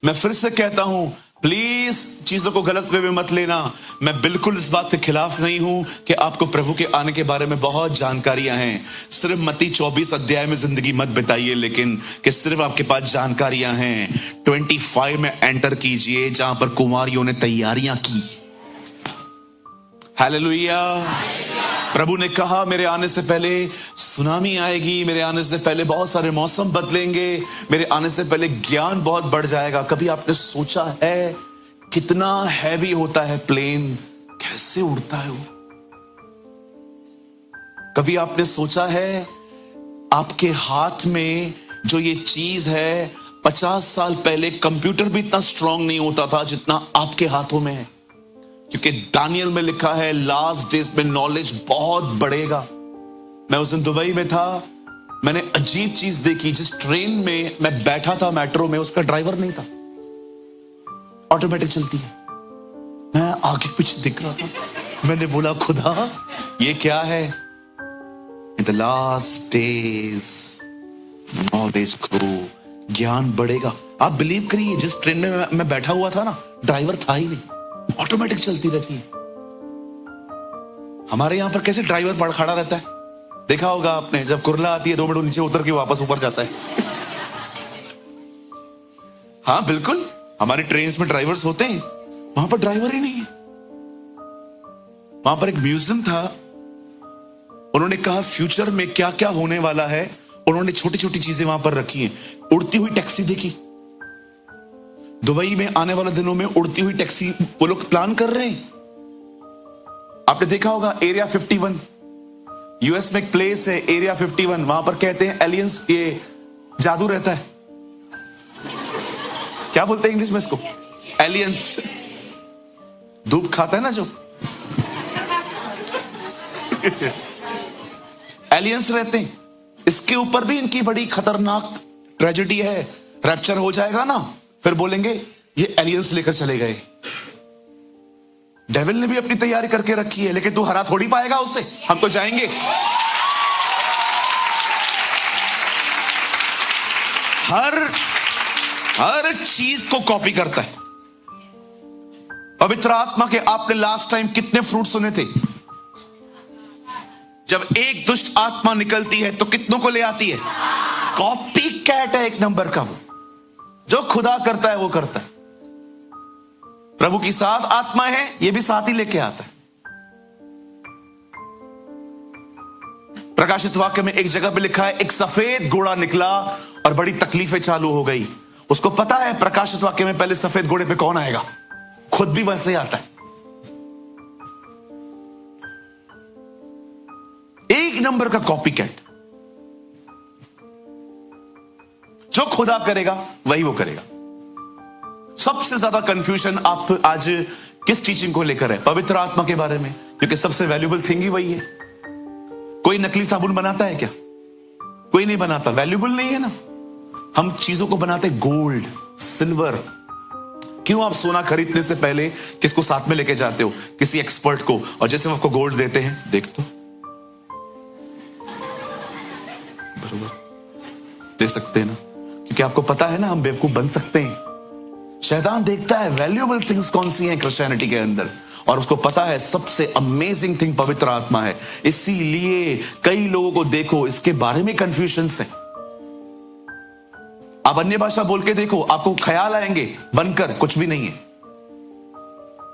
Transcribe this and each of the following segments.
मैं फिर से कहता हूं, प्लीज चीजों को गलत वे में मत लेना। मैं बिल्कुल इस बात के खिलाफ नहीं हूं कि आपको प्रभु के आने के बारे में बहुत जानकारियां हैं। सिर्फ मत्ती 24 अध्याय में जिंदगी मत बिताइए, लेकिन कि सिर्फ आपके पास जानकारियां हैं। 25 में एंटर कीजिए, जहां पर कुमारियों ने तैयारियां की। हालेलुया। प्रभु ने कहा, मेरे आने से पहले सुनामी आएगी, मेरे आने से पहले बहुत सारे मौसम बदलेंगे, मेरे आने से पहले ज्ञान बहुत बढ़ जाएगा। कभी आपने सोचा है कितना हैवी होता है प्लेन, कैसे उड़ता है वो? कभी आपने सोचा है आपके हाथ में जो ये चीज है, 50 साल पहले कंप्यूटर भी इतना स्ट्रांग नहीं होता था जितना आपके हाथों में है, क्योंकि दानियल में लिखा है लास्ट डेज में नॉलेज बहुत बढ़ेगा। मैं उस दिन दुबई में था, मैंने अजीब चीज देखी। जिस ट्रेन में मैं बैठा था, मेट्रो में, उसका ड्राइवर नहीं था, ऑटोमेटिक चलती है। मैं आगे पीछे दिख रहा था, मैंने बोला खुदा ये क्या है? In the last days knowledge grow, ज्ञान बढ़ेगा। आप बिलीव करिए, जिस ट्रेन में मैं बैठा हुआ था ना, ड्राइवर था ही नहीं, ऑटोमेटिक चलती रहती है। हमारे यहां पर कैसे ड्राइवर खड़ा रहता है, देखा होगा आपने, जब कुरला आती है 2 मिनट नीचे उतर के वापस ऊपर जाता है। हाँ बिल्कुल, हमारी ट्रेन में ड्राइवर्स होते हैं, वहां पर ड्राइवर ही नहीं है। वहां पर एक म्यूजियम था, उन्होंने कहा फ्यूचर में क्या क्या होने वाला है, उन्होंने छोटी छोटी चीजें वहां पर रखी हैं। उड़ती हुई टैक्सी देखी, दुबई में आने वाले दिनों में उड़ती हुई टैक्सी वो लोग प्लान कर रहे हैं। आपने देखा होगा एरिया 51, यूएस में एक प्लेस है एरिया 51, वहां पर कहते हैं एलियंस, ये जादू रहता है। क्या बोलते हैं इंग्लिश में इसको? एलियंस। धूप खाता है ना जो, एलियंस रहते हैं। इसके ऊपर भी इनकी बड़ी खतरनाक ट्रेजेडी है। रैप्चर हो जाएगा ना, फिर बोलेंगे ये एलियंस लेकर चले गए। डेविल ने भी अपनी तैयारी करके रखी है, लेकिन तू हरा थोड़ी पाएगा उससे, हम तो जाएंगे। हर चीज को कॉपी करता है। पवित्र आत्मा के आपने लास्ट टाइम कितने फ्रूट सुने थे? जब एक दुष्ट आत्मा निकलती है तो कितनों को ले आती है? कॉपी कैट है एक नंबर का। वो जो खुदा करता है वो करता है। प्रभु की 7 आत्मा है, ये भी 7 ही लेके आता है। प्रकाशित वाक्य में एक जगह पे लिखा है, एक सफेद घोड़ा निकला और बड़ी तकलीफें चालू हो गई। उसको पता है प्रकाशित वाक्य में पहले सफेद घोड़े पे कौन आएगा, खुद भी वैसे ही आता है। एक नंबर का कॉपी कैट। जो खुदा करेगा वही वो करेगा। सबसे ज्यादा कंफ्यूजन आप आज किस टीचिंग को लेकर है? पवित्र आत्मा के बारे में, क्योंकि सबसे वैल्यूबल थिंग ही वही है। कोई नकली साबुन बनाता है क्या? कोई नहीं बनाता, वैल्यूबल नहीं है ना। हम चीजों को बनाते गोल्ड, सिल्वर। क्यों आप सोना खरीदने से पहले किसको साथ में लेके जाते हो? किसी एक्सपर्ट को, और जैसे वो आपको गोल्ड देते हैं, देख तो बरोबर दे सकते हैं ना, क्योंकि आपको पता है ना हम बेवकूफ बन सकते हैं। शैतान देखता है वैल्यूएबल थिंग्स कौन सी हैं क्रिश्चियनिटी के अंदर, और उसको पता है सबसे अमेजिंग थिंग पवित्र आत्मा है। इसीलिए कई लोगों को देखो इसके बारे में कंफ्यूजन है। आप अन्य भाषा बोल के देखो, आपको ख्याल आएंगे बनकर कुछ भी नहीं है।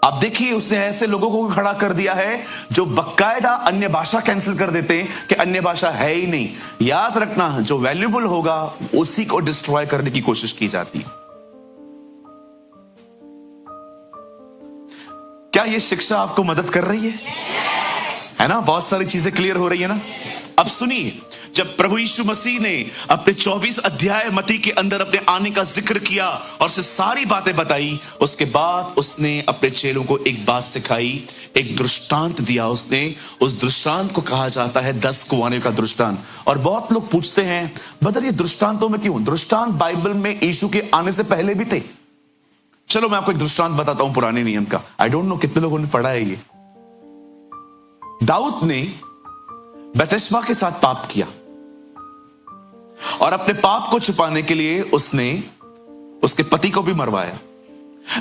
आप देखिए उसने ऐसे लोगों को खड़ा कर दिया है जो बकायदा अन्य भाषा कैंसिल कर देते हैं कि अन्य भाषा है ही नहीं। याद रखना, जो वैल्यूएबल होगा उसी को डिस्ट्रॉय करने की कोशिश की जाती है। क्या ये शिक्षा आपको मदद कर रही है ना? बहुत सारी चीजें क्लियर हो रही है ना। अब सुनिए, जब प्रभु यीशु मसीह ने अपने 24 अध्याय मत्ती के अंदर अपने आने का जिक्र किया और उसे सारी बातें बताई, उसके बाद उसने अपने चेलों को एक बात सिखाई, एक दृष्टांत दिया। उसने उस दृष्टांत को कहा जाता है 10 कुआंों का दृष्टांत। और बहुत लोग पूछते हैं, बदर ये दृष्टांतों में क्यों? दृष्टांत बाइबल में यीशु के आने से पहले भी थे। चलो मैं आपको एक दृष्टांत बताता हूं पुराने नियम का। आई डोंट नो कितने लोगों ने पढ़ा है ये। दाऊद ने बतशबा के साथ पाप किया और अपने पाप को छुपाने के लिए उसने उसके पति को भी मरवाया।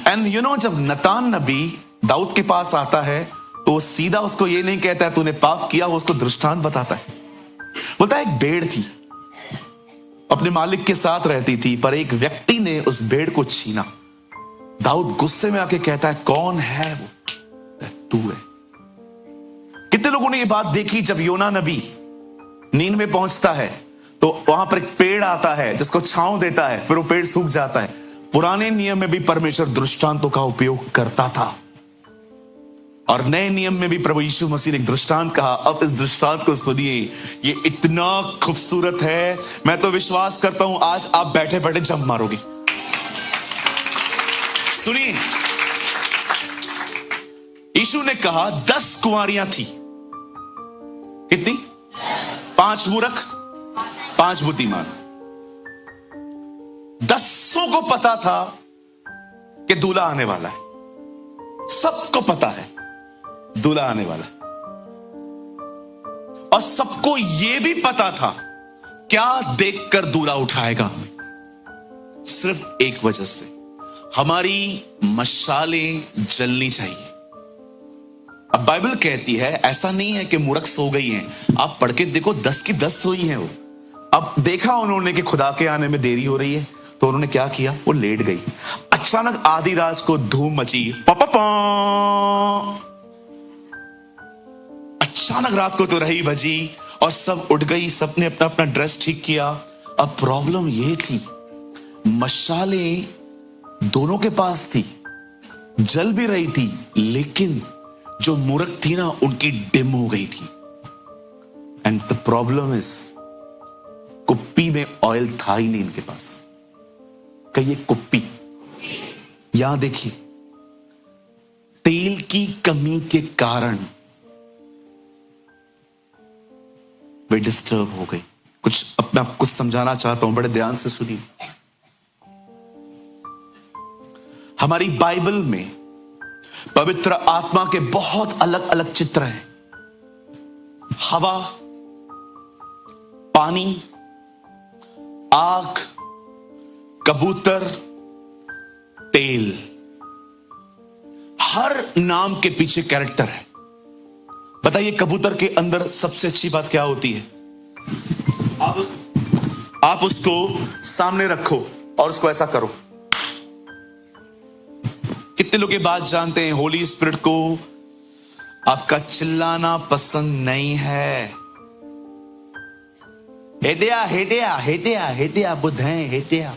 एंड जब नतान नबी दाऊद के पास आता है तो वो सीधा उसको ये नहीं कहता है तूने पाप किया, वो उसको दृष्टांत बताता है। बोलता है एक भेड़ थी, अपने मालिक के साथ रहती थी, पर एक व्यक्ति ने उस भेड़ को छीना। दाऊद गुस्से में आके कहता है कौन है वो? तू है। कितने लोगों ने ये बात देखी जब योना नबी नींद में पहुंचता है तो वहां पर एक पेड़ आता है जिसको छांव देता है, फिर वो पेड़ सूख जाता है। पुराने नियम में भी परमेश्वर दृष्टांतों का उपयोग करता था और नए नियम में भी प्रभु यीशु मसीह ने एक दृष्टांत कहा। अब इस दृष्टांत को सुनिए, ये इतना खूबसूरत है, मैं तो विश्वास करता हूं आज आप बैठे बैठे जंप मारोगे। सुनिए, यीशु ने कहा 10 कुंवारियां थी। कितनी? 5 मूर्ख, 5 बुद्धिमान। 10 को पता था कि दूल्हा आने वाला है, सबको पता है दूल्हा आने वाला है, और सबको यह भी पता था क्या देखकर दूल्हा उठाएगा हमें। सिर्फ एक वजह से, हमारी मशालें जलनी चाहिए। अब बाइबल कहती है ऐसा नहीं है कि मूर्ख सो गई हैं, आप पढ़ के देखो 10 की 10 सोई हैं वो। अब देखा उन्होंने कि खुदा के आने में देरी हो रही है तो उन्होंने क्या किया, वो लेट गई। अचानक आधी रात को धूम मची, पापा, अचानक रात को तो रही बजी और सब उठ गई, सबने अपना अपना ड्रेस ठीक किया। अब प्रॉब्लम यह थी, मशालें दोनों के पास थी, जल भी रही थी, लेकिन जो मूर्ख थी ना उनकी डिम हो गई थी। एंड द प्रॉब्लम इज, कुप्पी में ऑयल था ही नहीं इनके पास। कहिए कुप्पी। यहां देखिए, तेल की कमी के कारण वे डिस्टर्ब हो गई। कुछ अब मैं आपको कुछ समझाना चाहता हूं, बड़े ध्यान से सुनिए। हमारी बाइबल में पवित्र आत्मा के बहुत अलग अलग चित्र हैं। हवा, पानी, आग, कबूतर, तेल, हर नाम के पीछे कैरेक्टर है। बताइए कबूतर के अंदर सबसे अच्छी बात क्या होती है? आप उसको सामने रखो और उसको ऐसा करो। कितने लोग ये बात जानते हैं, होली स्पिरिट को आपका चिल्लाना पसंद नहीं है। हेटिया हेटिया हेटिया हेटिया बुद्ध हैं, हेटिया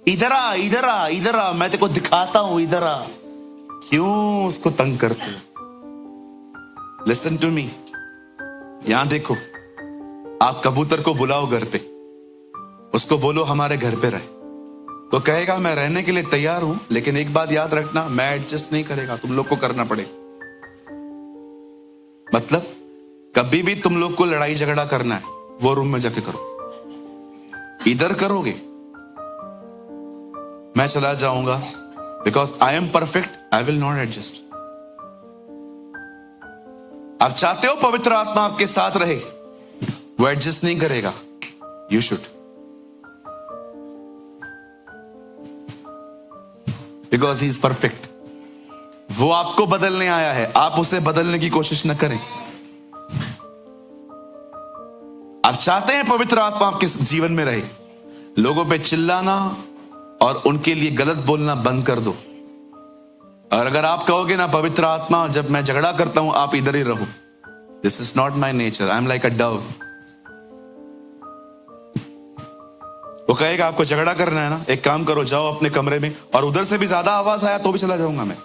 इधर आ इधर आ इधर आ, मैं तेरे को दिखाता हूं, इधर आ। क्यों उसको तंग करते हो? लिसन टू मी, यहां देखो, आप कबूतर को बुलाओ घर पे, उसको बोलो हमारे घर पे रहे, तो कहेगा मैं रहने के लिए तैयार हूं, लेकिन एक बात याद रखना, मैं एडजस्ट नहीं करेगा, तुम लोग को करना पड़ेगा। मतलब कभी भी तुम लोग को लड़ाई झगड़ा करना है, वो रूम में जाके करो। इधर करोगे मैं चला जाऊंगा, because I am perfect, I will not adjust. आप चाहते हो पवित्र आत्मा आपके साथ रहे, वो एडजस्ट नहीं करेगा। You should, because he is perfect. वो आपको बदलने आया है, आप उसे बदलने की कोशिश न करें। आप चाहते हैं पवित्र आत्मा आपके जीवन में रहे, लोगों पे चिल्लाना और उनके लिए गलत बोलना बंद कर दो। और अगर आप कहोगे ना पवित्र आत्मा जब मैं झगड़ा करता हूं आप इधर ही रहो, this is not my nature, I am like a Dove. वो कहेगा आपको झगड़ा करना है ना, एक काम करो, जाओ अपने कमरे में, और उधर से भी ज्यादा आवाज आया तो भी चला जाऊंगा मैं।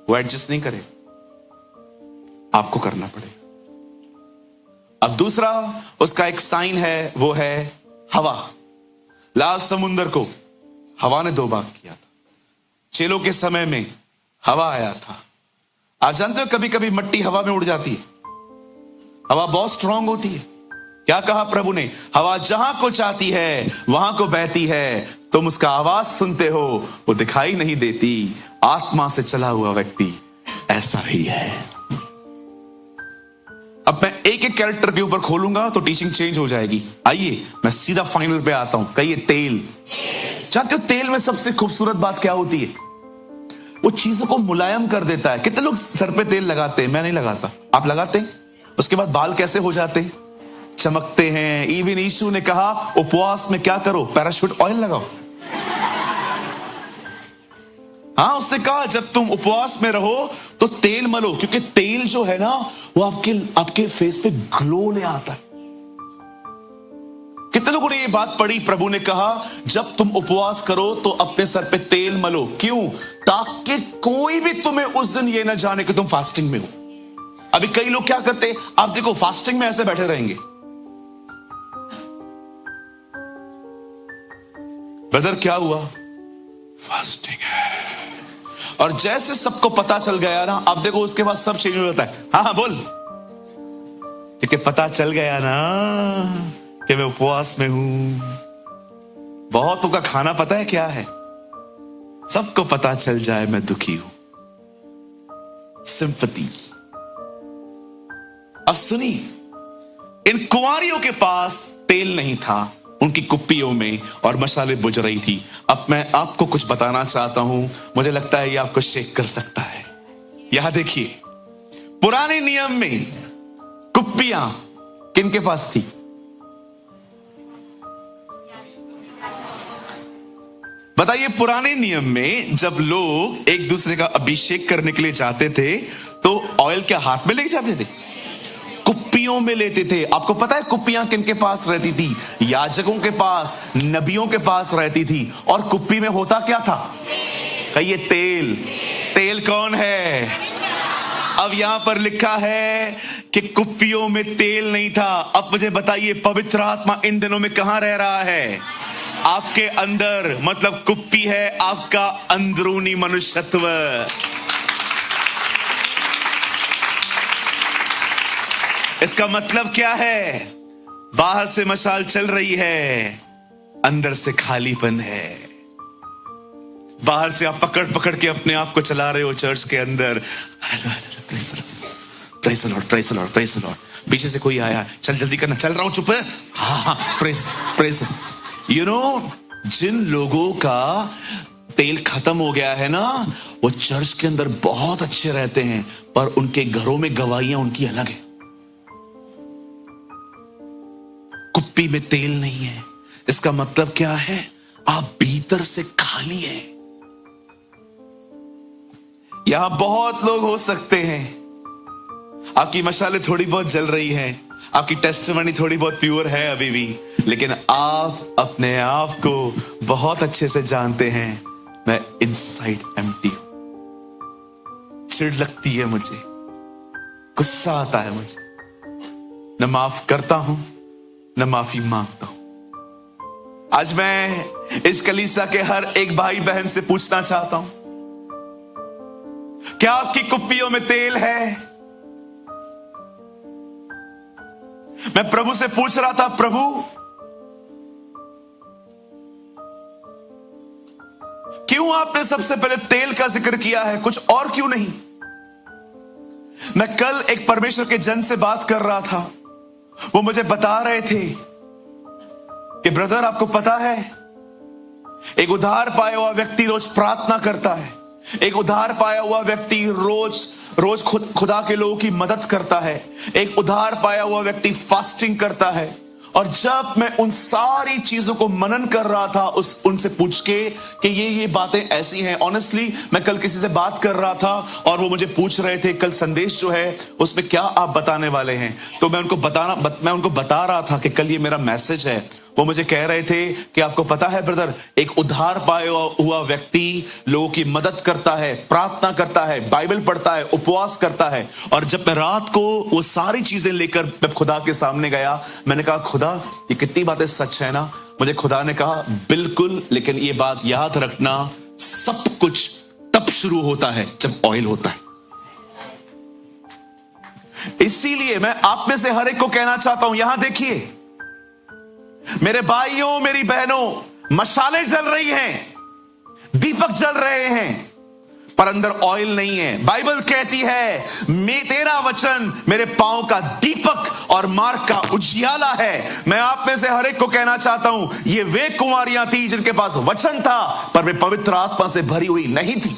वो एडजस्ट नहीं करे, आपको करना पड़ेगा। अब दूसरा उसका एक साइन है, वो है हवा। लाल समुंदर को हवा ने 2 भाग किया था। चेलों के समय में हवा आया था। आप जानते हो कभी कभी मट्टी हवा में उड़ जाती है, हवा बहुत स्ट्रांग होती है। क्या कहा प्रभु ने? हवा जहां को चाहती है वहां को बहती है, तुम उसका आवाज सुनते हो, वो दिखाई नहीं देती। आत्मा से चला हुआ व्यक्ति ऐसा ही है। अब मैं एक एक कैरेक्टर के ऊपर खोलूंगा तो टीचिंग चेंज हो जाएगी। आइए मैं सीधा फाइनल पे आता हूं। कहिए तेल। जानते हो तेल में सबसे खूबसूरत बात क्या होती है? वो चीजों को मुलायम कर देता है। कितने लोग सर पे तेल लगाते हैं? मैं नहीं लगाता, आप लगाते हैं? उसके बाद बाल कैसे हो जाते हैं? चमकते हैं। इवन यीशु ने कहा उपवास में क्या करो? पैराशूट ऑयल लगाओ। हाँ, उसने कहा जब तुम उपवास में रहो तो तेल मलो, क्योंकि तेल जो है ना वो आपके फेस पे ग्लो ले आता है। कितने लोगों ने ये बात पढ़ी? प्रभु ने कहा जब तुम उपवास करो तो अपने सर पे तेल मलो। क्यों? ताकि कोई भी तुम्हें उस दिन ये ना जाने कि तुम फास्टिंग में हो। अभी कई लोग क्या करते हैं, आप देखो फास्टिंग में ऐसे बैठे रहेंगे, ब्रदर क्या हुआ? फास्टिंग है। और जैसे सबको पता चल गया ना, अब देखो उसके बाद सब चेंज हो जाता है। हाँ हाँ बोल। क्योंकि पता चल गया ना कि मैं उपवास में हूं। बहुतों का खाना पता है क्या है? सबको पता चल जाए मैं दुखी हूं। सिंपैथी। अब सुनिए, इन कुंवारियों के पास तेल नहीं था, उनकी कुप्पियों में और मशाले बुझ रही थी। अब मैं आपको कुछ बताना चाहता हूं, मुझे लगता है ये आपको शेक कर सकता है। यहां देखिए, पुराने नियम में कुप्पियां किनके पास थी? बताइए, पुराने नियम में जब लोग एक दूसरे का अभिषेक करने के लिए जाते थे तो ऑयल क्या हाथ में लेके जाते थे? कुप्पियों में लेते थे। आपको पता है कुप्पियां किनके पास रहती थी? याजकों के पास, नबियों के पास रहती थी। और कुप्पी में होता क्या था? कहिए तेल। तेल कौन है? अब यहां पर लिखा है कि कुप्पियों में तेल नहीं था। अब मुझे बताइए, पवित्र आत्मा इन दिनों में कहां रह रहा है? आपके अंदर। मतलब कुप्पी है आपका अंदरूनी मनुष्यत्व। इसका मतलब क्या है? बाहर से मशाल चल रही है, अंदर से खालीपन है। बाहर से आप पकड़ पकड़ के अपने आप को चला रहे हो चर्च के अंदर। Praise the Lord, praise the Lord, praise the Lord. पीछे से कोई आया, चल जल्दी करना, चल रहा हूं, चुप है। हाँ, प्रेज़। यू नो, जिन लोगों का तेल खत्म हो गया है ना, वो चर्च के अंदर बहुत अच्छे रहते हैं, पर उनके घरों में गवाहियां उनकी अलग है। कुप्पी में तेल नहीं है। इसका मतलब क्या है? आप भीतर से खाली हैं। यहां बहुत लोग हो सकते हैं, आपकी मशाले थोड़ी बहुत जल रही हैं, आपकी टेस्टिमनी थोड़ी बहुत प्योर है अभी भी, लेकिन आप अपने आप को बहुत अच्छे से जानते हैं, मैं इनसाइड एम्प्टी हूं। चिढ़ लगती है मुझे, गुस्सा आता है मुझे, न माफ करता हूं न माफी मांगता हूं। आज मैं इस कलीसिया के हर एक भाई बहन से पूछना चाहता हूं, क्या आपकी कुप्पियों में तेल है? मैं प्रभु से पूछ रहा था, प्रभु क्यों आपने सबसे पहले तेल का जिक्र किया है, कुछ और क्यों नहीं? मैं कल एक परमेश्वर के जन से बात कर रहा था, वो मुझे बता रहे थे कि ब्रदर आपको पता है, एक उधार पाया हुआ व्यक्ति रोज प्रार्थना करता है, एक उधार पाया हुआ व्यक्ति रोज खुदा के लोगों की मदद करता है, एक उधार पाया हुआ व्यक्ति फास्टिंग करता है। और जब मैं उन सारी चीजों को मनन कर रहा था, उनसे पूछ के कि ये बातें ऐसी हैं, ऑनेस्टली मैं कल किसी से बात कर रहा था और वो मुझे पूछ रहे थे कल संदेश जो है उसमें क्या आप बताने वाले हैं, तो मैं उनको बता रहा था कि कल ये मेरा मैसेज है। वो मुझे कह रहे थे कि आपको पता है ब्रदर, एक उधार पाया हुआ व्यक्ति लोगों की मदद करता है, प्रार्थना करता है, बाइबल पढ़ता है, उपवास करता है। और जब मैं रात को वो सारी चीजें लेकर मैं खुदा के सामने गया, मैंने कहा खुदा ये कितनी बातें सच है ना। मुझे खुदा ने कहा बिल्कुल, लेकिन ये बात याद रखना, सब कुछ तब शुरू होता है जब ऑयल होता है। इसीलिए मैं आप में से हर एक को कहना चाहता हूं, यहां देखिए मेरे भाइयों मेरी बहनों, मशालें जल रही हैं, दीपक जल रहे हैं, पर अंदर ऑयल नहीं है। बाइबल कहती है तेरा वचन मेरे पांव का दीपक और मार्ग का उजियाला है। मैं आप में से हर एक को कहना चाहता हूं, ये वे कुंवारियां थी जिनके पास वचन था पर वे पवित्र आत्मा से भरी हुई नहीं थी।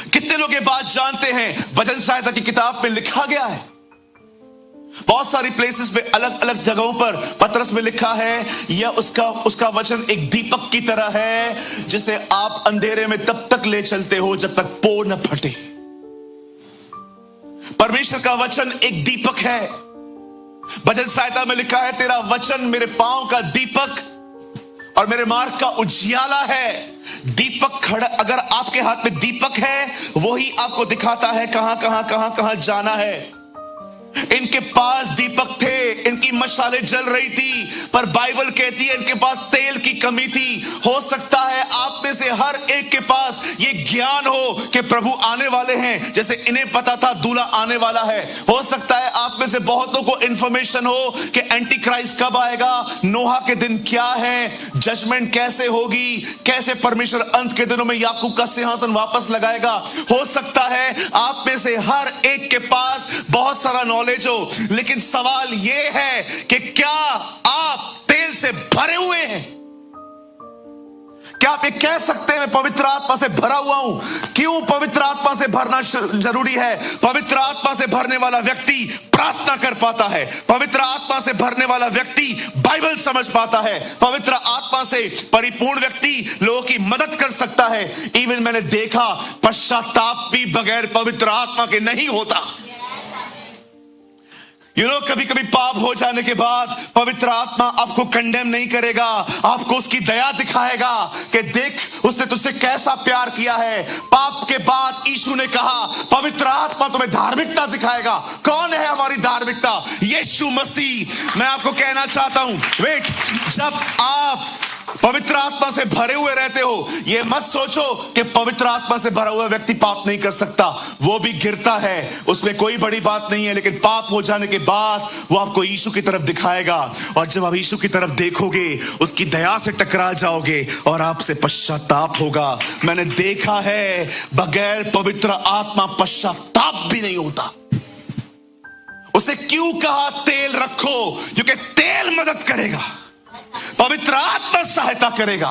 कितने लोग ये बात जानते हैं? वचन संहिता की किताब में लिखा गया है, बहुत सारी प्लेसेस पे अलग अलग जगहों पर पतरस में लिखा है, या उसका वचन एक दीपक की तरह है जिसे आप अंधेरे में तब तक ले चलते हो जब तक पो न फटे। परमेश्वर का वचन एक दीपक है। वचन संहिता में लिखा है तेरा वचन मेरे पांव का दीपक और मेरे मार्ग का उजियाला है। दीपक खड़ा, अगर आपके हाथ में दीपक है वही आपको दिखाता है कहां कहां कहां कहां जाना है। इनके पास दीपक थे, इनकी मशालें जल रही थी, पर बाइबल कहती है इनके पास तेल की कमी थी। हो सकता है आप में से हर एक के पास ये ज्ञान हो कि प्रभु आने वाले हैं, जैसे इन्हें पता था दूल्हा आने वाला है। हो सकता है आप में से बहुतों को इंफॉर्मेशन हो कि एंटी क्राइस्ट कब आएगा, नोहा के दिन क्या है, जजमेंट कैसे होगी, कैसे परमेश्वर अंत के दिनों में याकूब का सिंहासन वापस लगाएगा। हो सकता है आप में से हर एक के पास बहुत सारा नॉलेज हो, लेकिन सवाल यह है कि क्या आप तेल से भरे हुए हैं? क्या आप ये कह सकते हैं मैं पवित्र आत्मा से भरा हुआ हूं? क्यों पवित्र आत्मा से भरना जरूरी है? पवित्र आत्मा से भरने वाला व्यक्ति प्रार्थना कर पाता है, पवित्र आत्मा से भरने वाला व्यक्ति बाइबल समझ पाता है, पवित्र आत्मा से परिपूर्ण व्यक्ति लोगों की मदद कर सकता है। इवन मैंने देखा पश्चाताप भी बगैर पवित्र आत्मा के नहीं होता। कभी कभी पाप हो जाने के बाद पवित्र आत्मा आपको कंडेम नहीं करेगा, आपको उसकी दया दिखाएगा कि देख उसने तुझसे कैसा प्यार किया है। पाप के बाद यीशु ने कहा पवित्र आत्मा तुम्हें धार्मिकता दिखाएगा। कौन है हमारी धार्मिकता? यीशु मसीह। मैं आपको कहना चाहता हूं, वेट, जब आप पवित्र आत्मा से भरे हुए रहते हो, यह मत सोचो कि पवित्र आत्मा से भरा हुआ व्यक्ति पाप नहीं कर सकता। वो भी गिरता है, उसमें कोई बड़ी बात नहीं है, लेकिन पाप हो जाने के बाद वो आपको यीशु की तरफ दिखाएगा, और जब आप यीशु की तरफ देखोगे उसकी दया से टकरा जाओगे और आपसे पश्चाताप होगा। मैंने देखा है बगैर पवित्र आत्मा पश्चाताप भी नहीं होता। उसे क्यों कहा तेल रखो? क्योंकि तेल मदद करेगा, पवित्र आत्मा सहायता करेगा,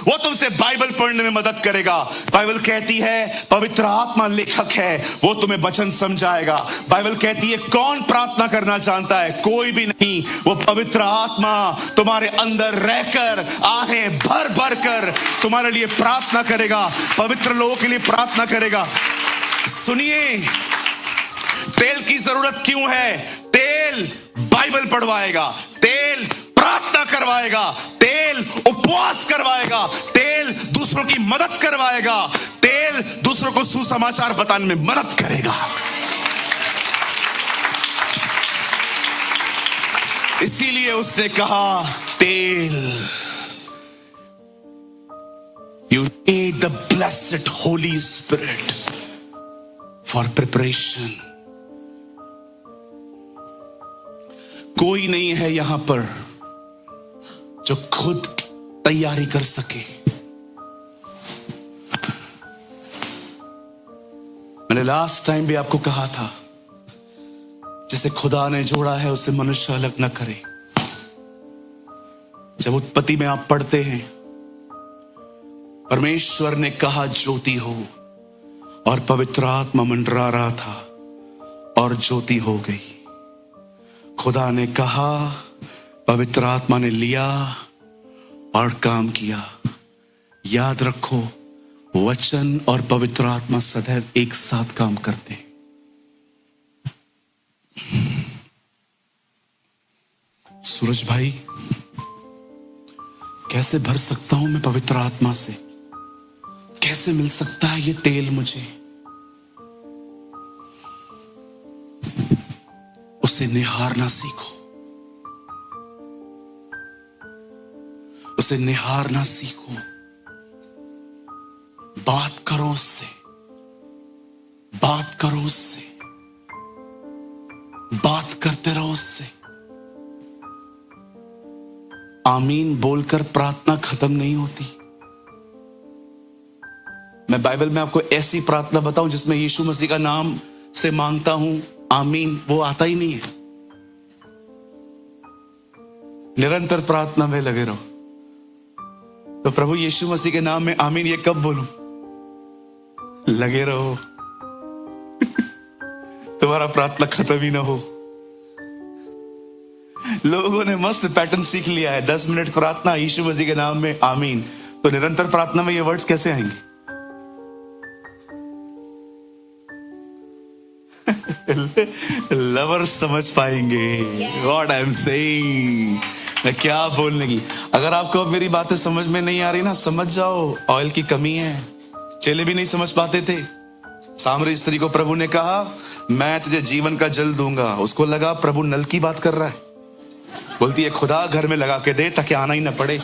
वो तुमसे बाइबल पढ़ने में मदद करेगा। बाइबल कहती है पवित्र आत्मा लेखक है, वो तुम्हें वचन समझाएगा। बाइबल कहती है कौन प्रार्थना करना जानता है? कोई भी नहीं। वो पवित्र आत्मा तुम्हारे अंदर रहकर आहें भर भर कर तुम्हारे लिए प्रार्थना करेगा, पवित्र लोगों के लिए प्रार्थना करेगा। सुनिए, तेल की जरूरत क्यों है? तेल बाइबल पढ़वाएगा, तेल प्रार्थना करवाएगा, तेल उपवास करवाएगा, तेल दूसरों की मदद करवाएगा, तेल दूसरों को सुसमाचार बताने में मदद करेगा। इसीलिए उसने कहा तेल। You need the blessed Holy Spirit for preparation. कोई नहीं है यहां पर जो खुद तैयारी कर सके। मैंने लास्ट टाइम भी आपको कहा था, जिसे खुदा ने जोड़ा है उसे मनुष्य अलग न करे। जब उत्पत्ति में आप पढ़ते हैं, परमेश्वर ने कहा ज्योति हो, और पवित्र आत्मा मंडरा रहा था और ज्योति हो गई। खुदा ने कहा, पवित्र आत्मा ने लिया और काम किया। याद रखो, वचन और पवित्र आत्मा सदैव एक साथ काम करते हैं। सूरज भाई, कैसे भर सकता हूं मैं पवित्र आत्मा से? कैसे मिल सकता है ये तेल मुझे? उसे निहारना सीखो, उसे निहारना सीखो। बात करो उससे, बात करो उससे, बात करते रहो उससे। आमीन बोलकर प्रार्थना खत्म नहीं होती। मैं बाइबल में आपको ऐसी प्रार्थना बताऊं जिसमें यीशु मसीह का नाम से मांगता हूं आमीन, वो आता ही नहीं है। निरंतर प्रार्थना में लगे रहो। तो प्रभु यीशु मसीह के नाम में आमीन ये कब बोलूं? लगे रहो। तुम्हारा प्रार्थना खत्म ही ना हो। लोगों ने मस्त पैटर्न सीख लिया है, 10 मिनट प्रार्थना यीशु मसीह के नाम में आमीन। तो निरंतर प्रार्थना में ये वर्ड्स कैसे आएंगे? लवर्स समझ पाएंगे व्हाट आई एम सेइंग, मैं क्या बोलने की। अगर आपको अब मेरी बातें समझ में नहीं आ रही ना, समझ जाओ ऑयल की कमी है। चेले भी नहीं समझ पाते थे। सामरी स्त्री को प्रभु ने कहा मैं तुझे जीवन का जल दूंगा, उसको लगा प्रभु नल की बात कर रहा है। बोलती है खुदा घर में लगा के दे ताकि आना ही ना पड़े।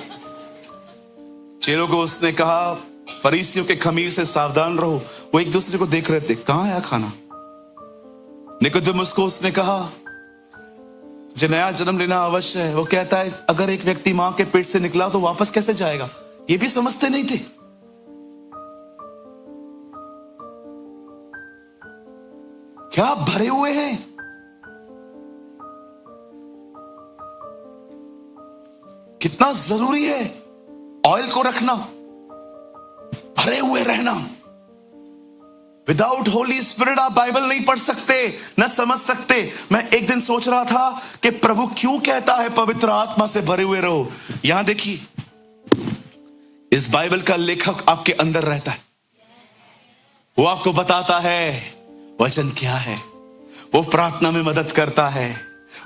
चेलों को उसने कहा फरीसियों के खमीर से सावधान रहो। वो एक दूसरे को देख रहे थे, कहां आया खाना। निकोदेमुस को उसने कहा जो नया जन्म लेना अवश्य है। वो कहता है अगर एक व्यक्ति मां के पेट से निकला तो वापस कैसे जाएगा? ये भी समझते नहीं थे। क्या भरे हुए हैं। कितना जरूरी है ऑयल को रखना, भरे हुए रहना। विदाउट होली स्पिरिट आप बाइबल नहीं पढ़ सकते, न समझ सकते। मैं एक दिन सोच रहा था कि प्रभु क्यों कहता है पवित्र आत्मा से भरे हुए रहो। यहां देखिए, इस बाइबल का लेखक आपके अंदर रहता है। वो आपको बताता है वचन क्या है। वो प्रार्थना में मदद करता है,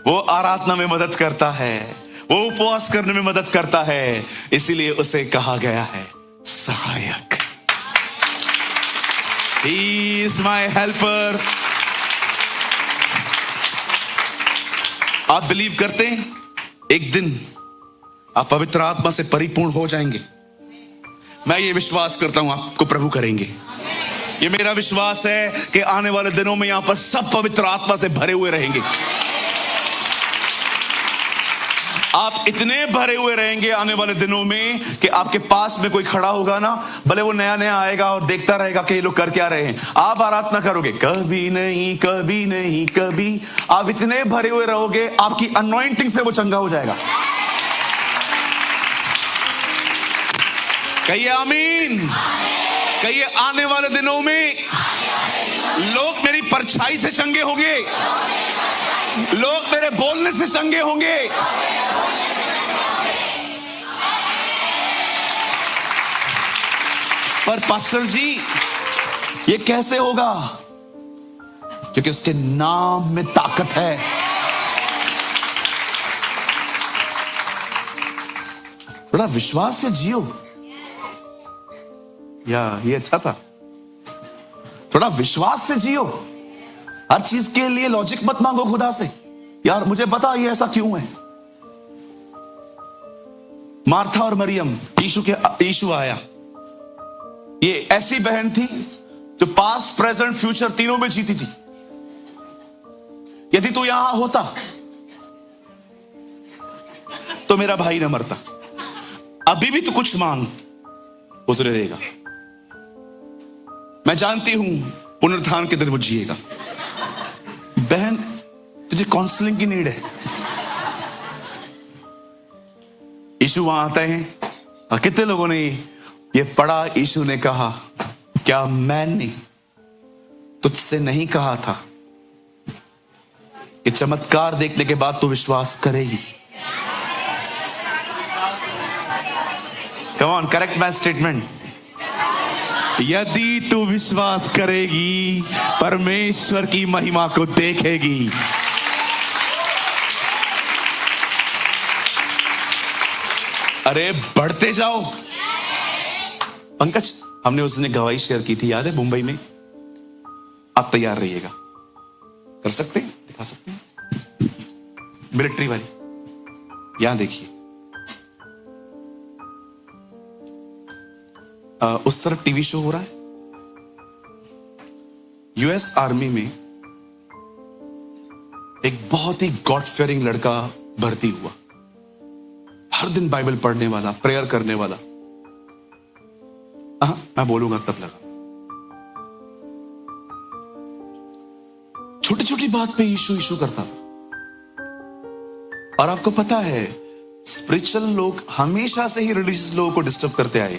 वो आराधना में मदद करता है, वो उपवास करने में मदद करता है। इसीलिए उसे कहा गया है सहायक। He is my helper। आप बिलीव करते हैं एक दिन आप पवित्र आत्मा से परिपूर्ण हो जाएंगे? मैं ये विश्वास करता हूं आपको प्रभु करेंगे। ये मेरा विश्वास है कि आने वाले दिनों में यहां पर सब पवित्र आत्मा से भरे हुए रहेंगे। आप इतने भरे हुए रहेंगे आने वाले दिनों में कि आपके पास में कोई खड़ा होगा ना, भले वो नया नया आएगा और देखता रहेगा कि ये लोग कर क्या रहे हैं, आप आराधना करोगे कभी नहीं कभी नहीं कभी। आप इतने भरे हुए रहोगे आपकी अनॉइंटिंग से वो चंगा हो जाएगा। कहिए आमीन। कहिए आने वाले दिनों में लोग मेरी परछाई से चंगे होंगे, लोग मेरे बोलने से चंगे होंगे। पर पास्टर जी ये कैसे होगा? क्योंकि उसके नाम में ताकत है। थोड़ा विश्वास से जियो। या ये अच्छा था, थोड़ा विश्वास से जियो। हर चीज के लिए लॉजिक मत मांगो खुदा से, यार मुझे बता ये ऐसा क्यों है। मार्था और मरियम, यीशु आया। ये ऐसी बहन थी जो पास्ट प्रेजेंट फ्यूचर तीनों में जीती थी। यदि तू यहां होता तो मेरा भाई न मरता। अभी भी तू कुछ मांग, वो तुझे देगा। मैं जानती हूं पुनरुत्थान के दिन वो जिएगा। बहन तुझे काउंसलिंग की नीड है। यीशु वहां आते हैं और कितने लोगों ने ये पढ़ा। यीशु ने कहा क्या मैंने तुझसे नहीं कहा था कि चमत्कार देखने के बाद तू विश्वास करेगी? Come on, correct my statement. यदि तू विश्वास करेगी परमेश्वर की महिमा को देखेगी। अरे बढ़ते जाओ। पंकज, हमने उस दिन गवाही शेयर की थी, याद है, मुंबई में। आप तैयार रहिएगा। कर सकते हैं, दिखा सकते हैं, मिलिट्री वाली। यहां देखिए, उस तरफ टीवी शो हो रहा है। यूएस आर्मी में एक बहुत ही गॉड फेयरिंग लड़का भर्ती हुआ। हर दिन बाइबल पढ़ने वाला, प्रेयर करने वाला। मैं बोलूंगा तब लगा। छोटी छोटी बात पे यीशु यीशु करता था। और आपको पता है, स्पिरिचुअल लोग हमेशा से ही रिलीजियस लोगों को डिस्टर्ब करते आए।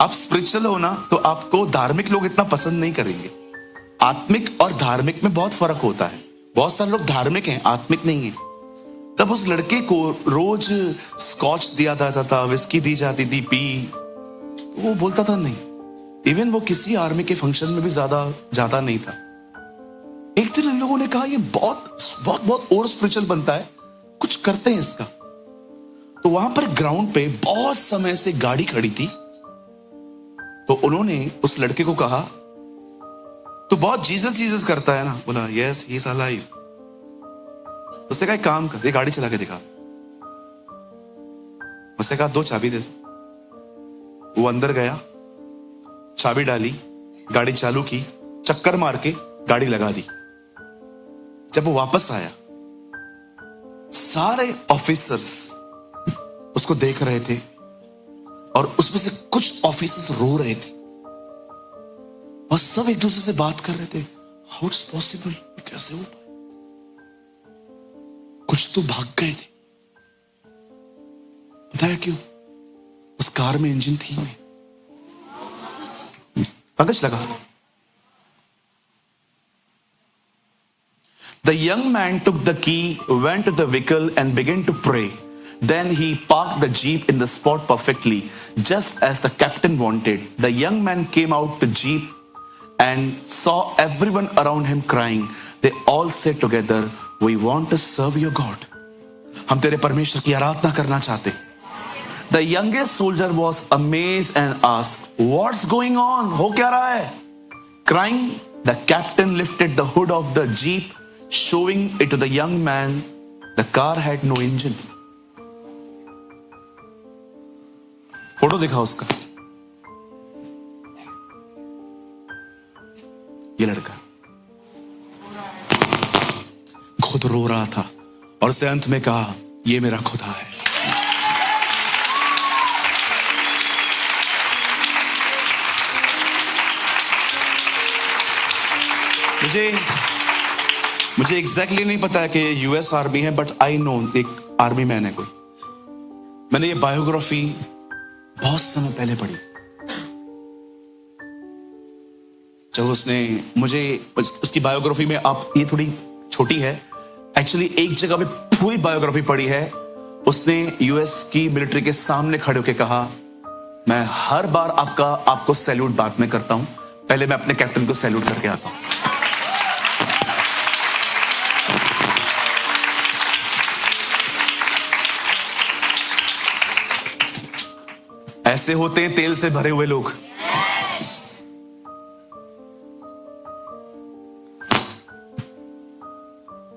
आप स्पिरिचुअल हो ना, तो आपको धार्मिक लोग इतना पसंद नहीं करेंगे। आत्मिक और धार्मिक में बहुत फर्क होता है। बहुत सारे लोग धार्मिक हैं, आत्मिक नहीं है। तब उस लड़के को रोज स्कॉच दिया जाता था, विस्की दी जाती थी, पी। तो वो बोलता था नहीं। इवन वो किसी आर्मी के फंक्शन में भी ज्यादा नहीं था। एक दिन इन लोगों ने कहा, ये बहुत बहुत बहुत और स्पिरिचुअल बनता है, कुछ करते हैं इसका। तो वहां पर ग्राउंड पे बहुत समय से गाड़ी खड़ी थी। तो उन्होंने उस लड़के को कहा, तो बहुत जीसस जीसस करता है ना? बोला यस, ही इज अलाइव। उसने कहा एक काम कर, ये गाड़ी चला के दिखा। उसने कहा 2 चाबी दे दो। वो अंदर गया, चाबी डाली, गाड़ी चालू की, चक्कर मार के गाड़ी लगा दी। जब वो वापस आया, सारे ऑफिसर्स उसको देख रहे थे और उसमें से कुछ ऑफिसर्स रो रहे थे और सब एक दूसरे से बात कर रहे थे, हाउ इट्स पॉसिबल, कैसे हो पाए? कुछ तो भाग गए थे। बताया क्यों? उस कार में इंजन थी नहीं। पंकज लगा। The young man took the key, went to the vehicle and began to pray. Then he parked the jeep in the spot perfectly, just as the captain wanted. The young man came out to jeep and saw everyone around him crying. They all said together, "We want to serve your God." हम तेरे परमेश्वर की आराधना करना चाहते। The youngest soldier was amazed and asked, "What's going on? हो क्या रहा है?" Crying, the captain lifted the hood of the jeep, showing it to the young man. The car had no engine. Photo दिखा उसका। ये लड़का खुद रो रहा था और उसे अंत में कहा, ये मेरा खुदा है। मुझे एग्जैक्टली नहीं पता है कि यूएस आर्मी है, बट आई नो एक आर्मी मैन है कोई। मैंने ये बायोग्राफी बहुत समय पहले पढ़ी। जब उसने मुझे उसकी बायोग्राफी में, आप ये थोड़ी छोटी है एक्चुअली, एक जगह पे पूरी बायोग्राफी पढ़ी है। उसने यूएस की मिलिट्री के सामने खड़े होकर कहा, मैं हर बार आपको सैल्यूट बाद में करता हूं, पहले मैं अपने कैप्टन को सैल्यूट करके आता हूं। ऐसे होते हैं तेल से भरे हुए लोग।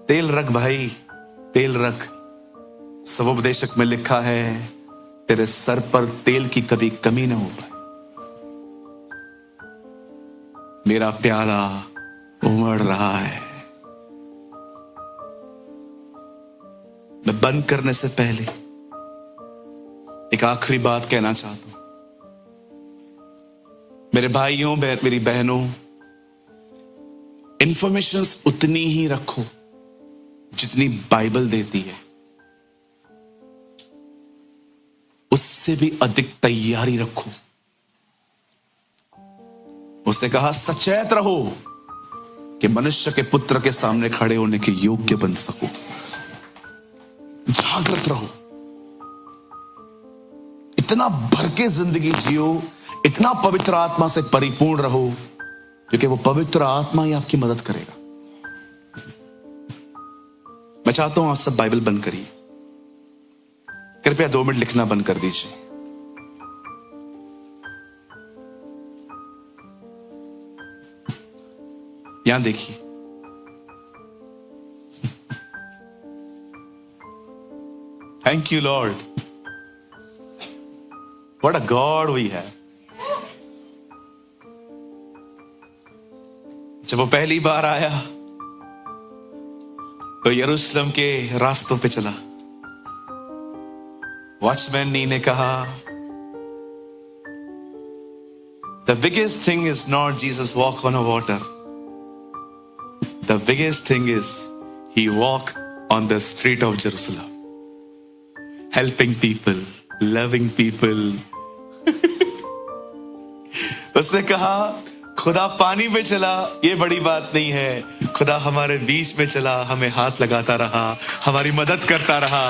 तेल रख भाई, तेल रख। सबोपदेशक में लिखा है, तेरे सर पर तेल की कभी कमी न हो पाए। मेरा प्याला उमड़ रहा है। मैं बंद करने से पहले एक आखिरी बात कहना चाहता हूं। मेरे भाइयों, मेरी बहनों, इंफॉर्मेशंस उतनी ही रखो जितनी बाइबल देती है। उससे भी अधिक तैयारी रखो। उसने कहा, सचेत रहो कि मनुष्य के पुत्र के सामने खड़े होने के योग्य बन सको। जागृत रहो, इतना भर के जिंदगी जियो, इतना पवित्र आत्मा से परिपूर्ण रहो, क्योंकि वो पवित्र आत्मा ही आपकी मदद करेगा। मैं चाहता हूं आप सब बाइबल बंद करिए। कृपया 2 मिनट लिखना बंद कर दीजिए। यहां देखिए, thank you Lord, what a God we have. जब वो पहली बार आया तो यरूशलेम के रास्तों पे चला। वॉचमैन नी ने कहा, the biggest thing is not Jesus walk on a water, The biggest thing is he walked on the street of Jerusalem, helping people, loving people. उसने कहा खुदा पानी में चला, ये बड़ी बात नहीं है। खुदा हमारे बीच में चला, हमें हाथ लगाता रहा, हमारी मदद करता रहा।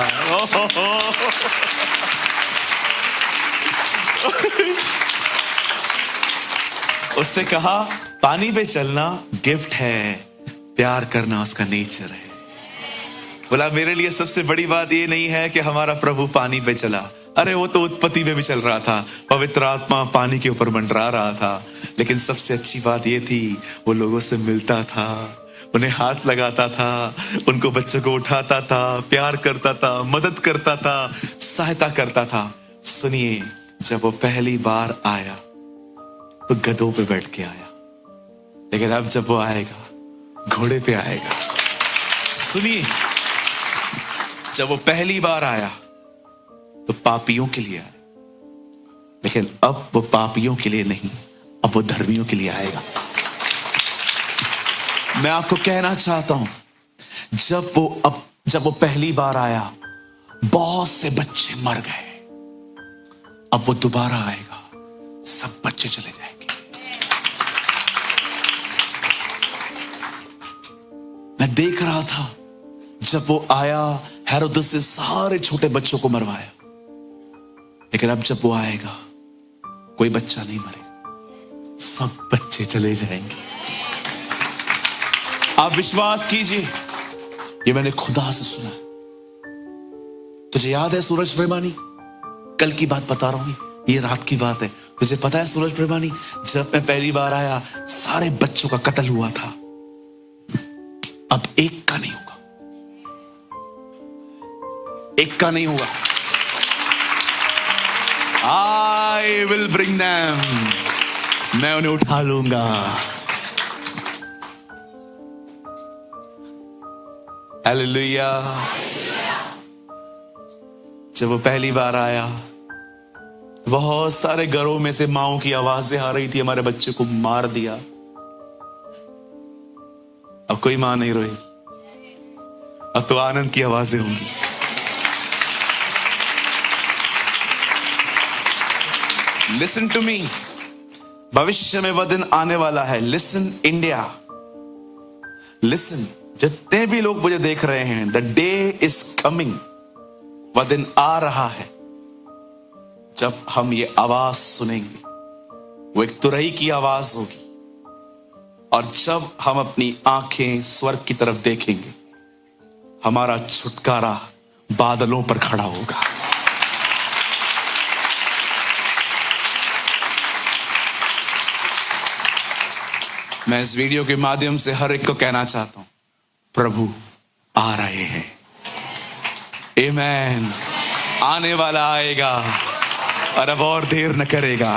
उसने कहा पानी पे चलना गिफ्ट है, प्यार करना उसका नेचर है। बोला मेरे लिए सबसे बड़ी बात ये नहीं है कि हमारा प्रभु पानी पे चला, अरे वो तो उत्पत्ति में भी चल रहा था, पवित्र आत्मा पानी के ऊपर मंडरा रहा था। लेकिन सबसे अच्छी बात ये थी वो लोगों से मिलता था, उन्हें हाथ लगाता था, उनको बच्चों को उठाता था, प्यार करता था, मदद करता था, सहायता करता था। सुनिए, जब वो पहली बार आया तो गधों पे बैठ के आया, लेकिन अब जब वो आएगा घोड़े पे आएगा। सुनिए, जब वो पहली बार आया तो पापियों के लिए आया, लेकिन अब वो पापियों के लिए नहीं, अब वो धर्मियों के लिए आएगा। मैं आपको कहना चाहता हूं, जब वो पहली बार आया बहुत से बच्चे मर गए, अब वो दोबारा आएगा, सब बच्चे चले जाएंगे। मैं देख रहा था जब वो आया, हेरोदेस ने सारे छोटे बच्चों को मरवाया, लेकिन अब जब वो आएगा कोई बच्चा नहीं मरेगा, सब बच्चे चले जाएंगे। आप विश्वास कीजिए, ये मैंने खुदा से सुना। तुझे याद है सूरज प्रेमानी, कल की बात बता रहा हूं, ये रात की बात है। तुझे पता है सूरज प्रेमानी, जब मैं पहली बार आया सारे बच्चों का कत्ल हुआ था, अब एक का नहीं होगा, एक का नहीं होगा। I will bring them, मैं उन्हें उठा लूंगा। हालेलुया। जब वो पहली बार आया, बहुत सारे घरों में से माओं की आवाजें आ रही थी, हमारे बच्चे को मार दिया। अब कोई मां नहीं रोई, अब तो आनंद की आवाजें होंगी। लिसन टू मी, भविष्य में वह दिन आने वाला है। लिसन इंडिया, लिसन, जितने भी लोग मुझे देख रहे हैं, द डे इज कमिंग, वह दिन आ रहा है जब हम ये आवाज सुनेंगे। वो एक तुरही की आवाज होगी, और जब हम अपनी आंखें स्वर्ग की तरफ देखेंगे, हमारा छुटकारा बादलों पर खड़ा होगा। मैं इस वीडियो के माध्यम से हर एक को कहना चाहता हूं, प्रभु आ रहे हैं। आमेन। आने वाला आएगा और अब और देर न करेगा।